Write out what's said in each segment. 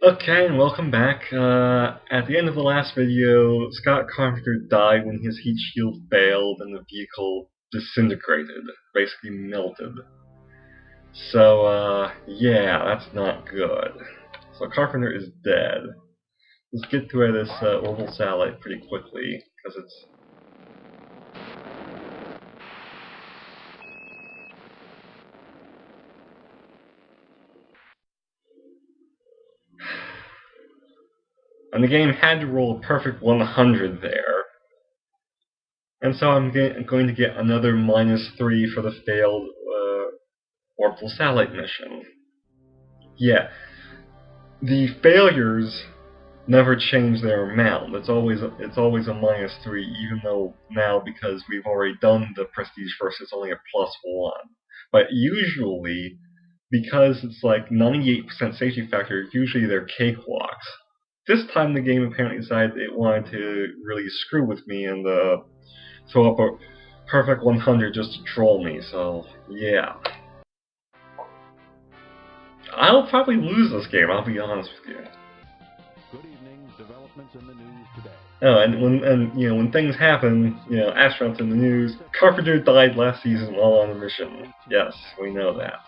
Okay, and welcome back. At the end of the last video, Scott Carpenter died when his heat shield failed and the vehicle disintegrated, basically melted. So, yeah, that's not good. So Carpenter is dead. Let's get to this orbital satellite pretty quickly, because it's... And the game had to roll a perfect 100 there. And so I'm going to get another -3 for the failed orbital satellite mission. Yeah, the failures never change their amount. It's always a -3, even though now, because we've already done the prestige first, it's only a +1. But usually, because it's like 98% safety factor, usually they're cakewalks. This time the game apparently decided it wanted to really screw with me and throw up a perfect 100 just to troll me, so yeah. I'll probably lose this game, I'll be honest with you. Good evening. Developments in the news today. Oh, and when things happen, astronauts in the news. Carpenter died last season while on a mission. Yes, we know that.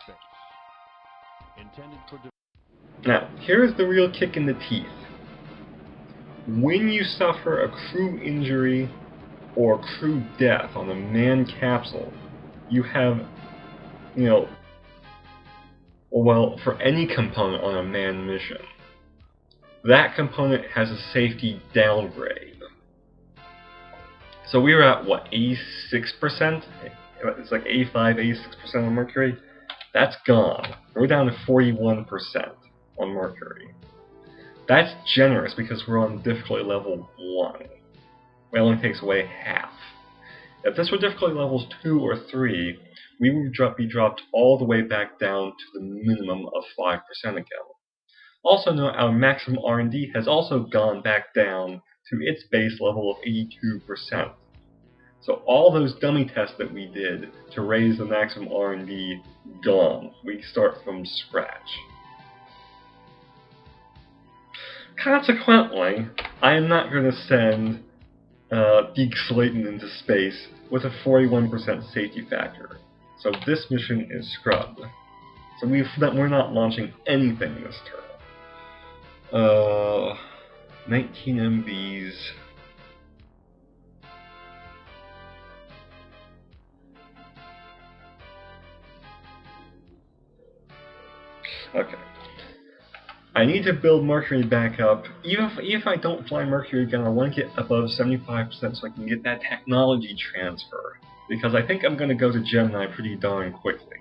Now, here's the real kick in the teeth. When you suffer a crew injury or crew death on a manned capsule, you have, well, for any component on a manned mission, that component has a safety downgrade. So we were at, what, 86%? It's like 85, 86% on Mercury. That's gone. We're down to 41% on Mercury. That's generous because we're on difficulty level 1. It only takes away half. If this were difficulty levels 2 or 3, we would be dropped all the way back down to the minimum of 5% again. Also note our maximum R&D has also gone back down to its base level of 82%. So all those dummy tests that we did to raise the maximum R&D, gone. We start from scratch. Consequently, I am not going to send Deke Slayton into space with a 41% safety factor. So this mission is scrubbed. So we're not launching anything this turn. 19 MBs. Okay. I need to build Mercury back up. Even if I don't fly Mercury again, I want to get above 75% so I can get that technology transfer. Because I think I'm going to go to Gemini pretty darn quickly.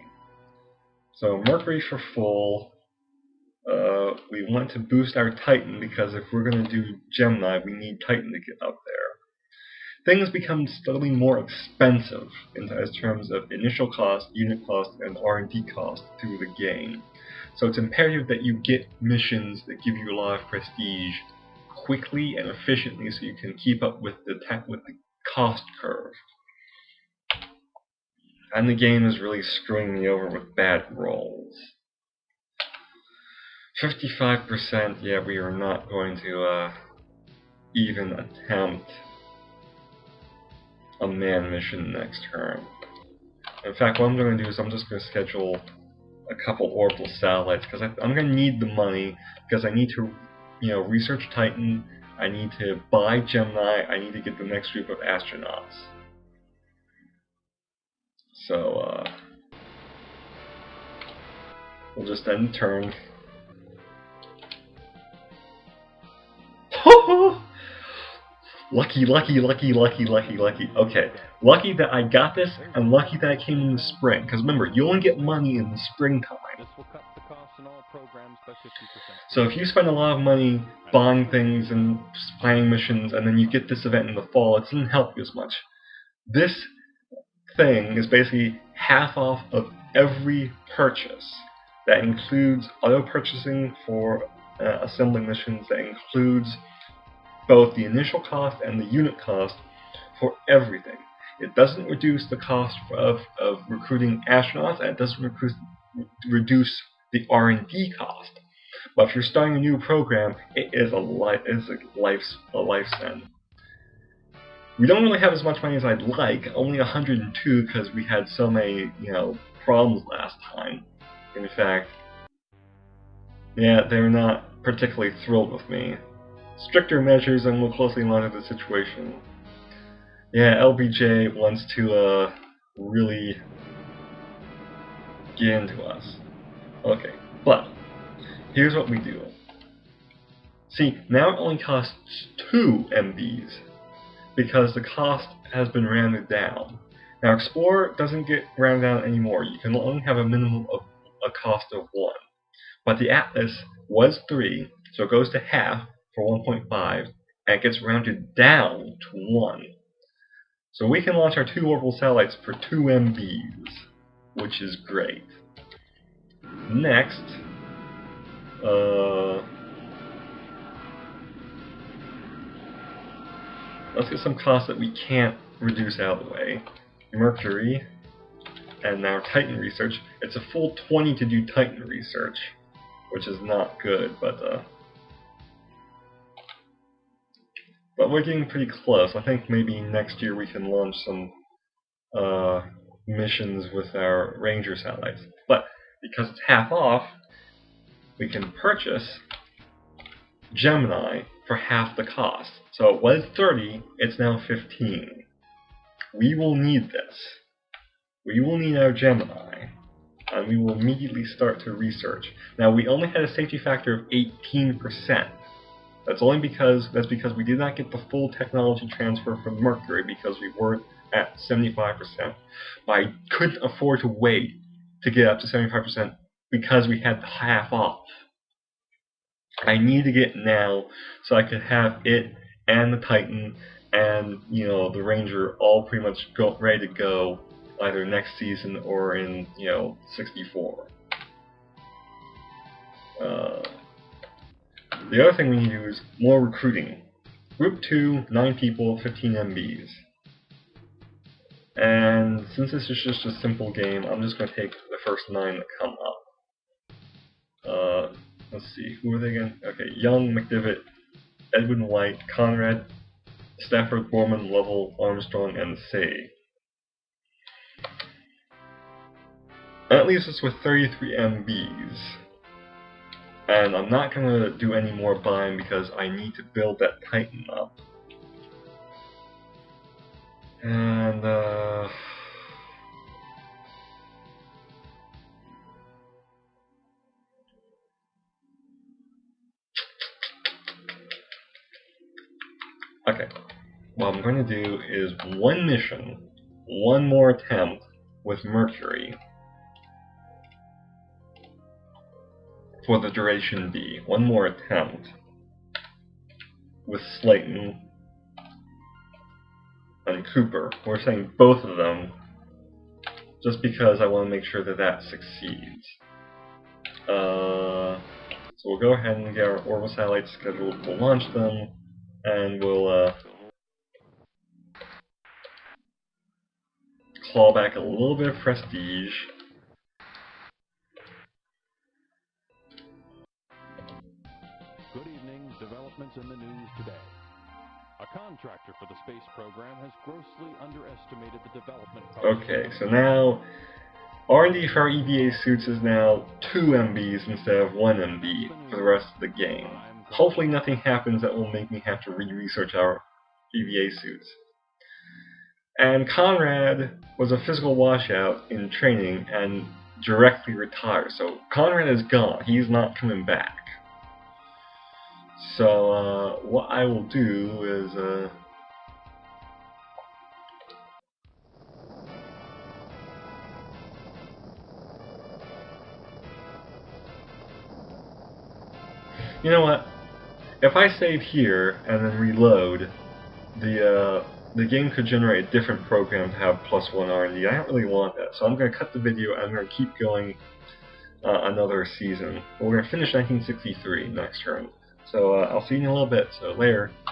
So Mercury for full. We want to boost our Titan, because if we're going to do Gemini, we need Titan to get up there. Things become steadily more expensive in terms of initial cost, unit cost, and R&D cost through the game. So it's imperative that you get missions that give you a lot of prestige quickly and efficiently, so you can keep up with the cost curve. And the game is really screwing me over with bad rolls. 55%, yeah, we are not going to even attempt a manned mission next turn. In fact, what I'm going to do is I'm just going to schedule a couple orbital satellites, because I'm going to need the money, because I need to, research Titan, I need to buy Gemini, I need to get the next group of astronauts. So, we'll just end the turn. Lucky. Okay, lucky that I got this, and lucky that I came in the spring. Because remember, you only get money in the springtime. So if you spend a lot of money buying things and planning missions, and then you get this event in the fall, it doesn't help you as much. This thing is basically half off of every purchase. That includes auto purchasing for assembling missions. That includes both the initial cost and the unit cost for everything. It doesn't reduce the cost of recruiting astronauts, and it doesn't reduce the R&D cost. But if you're starting a new program, it is a lifespan. We don't really have as much money as I'd like, only 102 because we had so many, problems last time. In fact, yeah, they're not particularly thrilled with me. Stricter measures and we'll closely monitor the situation. Yeah, LBJ wants to really get into us. Okay, but here's what we do. See, now it only costs 2 MBs because the cost has been rounded down. Now Explorer doesn't get rounded down anymore. You can only have a minimum of a cost of 1. But the Atlas was 3, so it goes to half for 1.5, and it gets rounded down to 1. So we can launch our 2 orbital satellites for 2 MBs, which is great. Next, let's get some costs that we can't reduce out of the way. Mercury, and now Titan research. It's a full 20 to do Titan research, which is not good, but we're getting pretty close. I think maybe next year we can launch some missions with our Ranger satellites. But because it's half off, we can purchase Gemini for half the cost. So it was 30, it's now 15. We will need this. We will need our Gemini, and we will immediately start to research. Now we only had a safety factor of 18%. That's because we did not get the full technology transfer from Mercury because we weren't at 75%. But I couldn't afford to wait to get up to 75% because we had the half off. I need to get now so I could have it and the Titan and the Ranger all pretty much ready to go either next season or in 64. The other thing we need to do is more recruiting. Group 2, 9 people, 15 MBs. And since this is just a simple game, I'm just going to take the first 9 that come up. Let's see, who are they again? Okay, Young, McDivitt, Edwin White, Conrad, Stafford, Borman, Lovell, Armstrong, and Say. That leaves us with 33 MBs. And I'm not going to do any more buying because I need to build that Titan up. And, okay. What I'm going to do is one mission, one more attempt with Mercury for the duration B. One more attempt with Slayton and Cooper. We're saying both of them just because I want to make sure that that succeeds. So we'll go ahead and get our orbital satellites scheduled. We'll launch them, and we'll claw back a little bit of prestige. Good evening. Developments in the news today. A contractor for the space program has grossly underestimated the development costs. Okay, so now R&D for our EVA suits is now 2 MBs instead of 1 MB for the rest of the game. Hopefully nothing happens that will make me have to re-research our EVA suits. And Conrad was a physical washout in training and directly retired. So Conrad is gone. He's not coming back. So what I will do is you know what? If I save here and then reload, the game could generate a different program to have +1 R&D. I don't really want that, so I'm going to cut the video and I'm going to keep going another season. We're going to finish 1963 next turn. So I'll see you in a little bit, so later.